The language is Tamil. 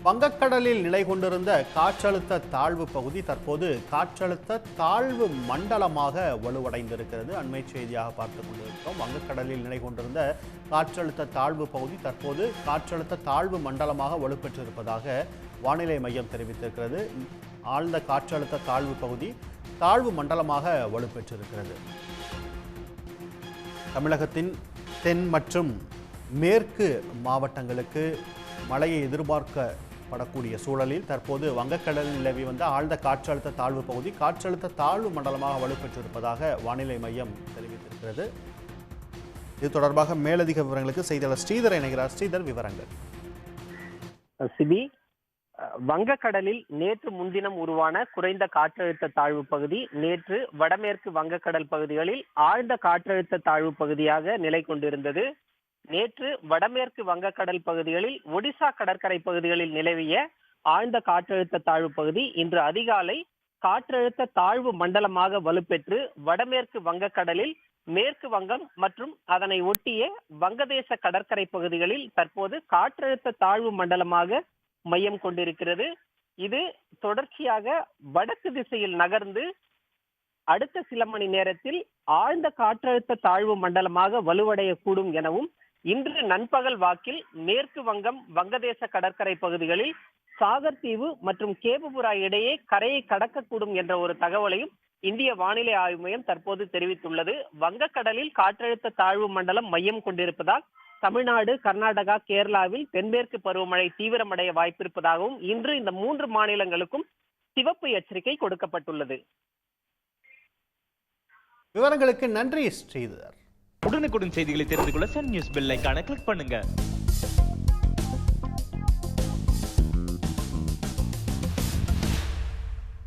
வங்கக்கடலில் நிலை கொண்டிருந்த காற்றழுத்த தாழ்வு பகுதி தற்போது காற்றழுத்த தாழ்வு மண்டலமாக வலுவடைந்திருக்கிறது. அண்மை செய்தியாக பார்த்துக் கொண்டிருக்கிறோம். வங்கக்கடலில் நிலை கொண்டிருந்த காற்றழுத்த தாழ்வு பகுதி தற்போது காற்றழுத்த தாழ்வு மண்டலமாக வலுப்பெற்றிருப்பதாக வானிலை மையம் தெரிவித்திருக்கிறது. ஆழ்ந்த காற்றழுத்த தாழ்வு பகுதி தாழ்வு மண்டலமாக வலுப்பெற்றிருக்கிறது. தமிழகத்தின் தென் மற்றும் மேற்கு மாவட்டங்களுக்கு மழையை எதிர்பார்க்கப்படக்கூடிய சூழலில் தற்போது வங்கக்கடலில் நிலவி வந்த ஆழ்ந்த காற்றழுத்த தாழ்வு பகுதி காற்றழுத்த தாழ்வு மண்டலமாக வலுப்பெற்றிருப்பதாக வானிலை மையம் தெரிவித்திருக்கிறது. இது தொடர்பாக மேலதிக விவரங்களுக்கு செய்தியாளர் ஸ்ரீதர் இணைகிறார். ஸ்ரீதர், விவரங்கள். சிபி, வங்கக்கடலில் நேற்று முன்தினம் உருவான குறைந்த காற்றழுத்த தாழ்வு பகுதி நேற்று வடமேற்கு வங்கக்கடல் பகுதிகளில் ஆழ்ந்த காற்றழுத்த தாழ்வு பகுதியாக நிலை கொண்டிருந்தது. நேற்று வடமேற்கு வங்கக்கடல் பகுதிகளில் ஒடிசா கடற்கரை பகுதிகளில் நிலவிய ஆழ்ந்த காற்றழுத்த தாழ்வு பகுதி இன்று அதிகாலை காற்றழுத்த தாழ்வு மண்டலமாக வலுப்பெற்று வடமேற்கு வங்கக்கடலில் மேற்கு வங்கம் மற்றும் அதனை ஒட்டிய வங்கதேச கடற்கரை பகுதிகளில் தற்போது காற்றழுத்த தாழ்வு மண்டலமாக மையம் கொண்டிருக்கிறது. இது தொடர்ச்சியாக வடக்கு திசையில் நகர்ந்து அடுத்த சில மணி நேரத்தில் ஆழ்ந்த காற்றழுத்த தாழ்வு மண்டலமாக வலுவடையக்கூடும் எனவும், இன்று நண்பகல் வாக்கில் மேற்கு வங்கம் வங்கதேச கடற்கரை பகுதிகளில் சாகர் தீவு மற்றும் கேபுபுரா இடையே கரையை கடக்கக்கூடும் என்ற ஒரு தகவலையும் இந்திய வானிலை ஆய்வு மையம் தற்போது தெரிவித்துள்ளது. வங்கக்கடலில் காற்றழுத்த தாழ்வு மண்டலம் மையம் கொண்டிருப்பதால் தமிழ்நாடு, கர்நாடகா, கேரளாவில் தென்மேற்கு பருவமழை தீவிரமடைய வாய்ப்பிருப்பதாகவும் இன்று இந்த 3 மாநிலங்களுக்கும் சிவப்பு எச்சரிக்கை கொடுக்கப்பட்டுள்ளது. விவரங்களுக்கு நன்றி ஸ்ரீதர். உடனுக்குடன் செய்திகளை தெரிந்து கொள்ள சன் நியூஸ் பெல் ஐகானை கிளிக் பண்ணுங்க.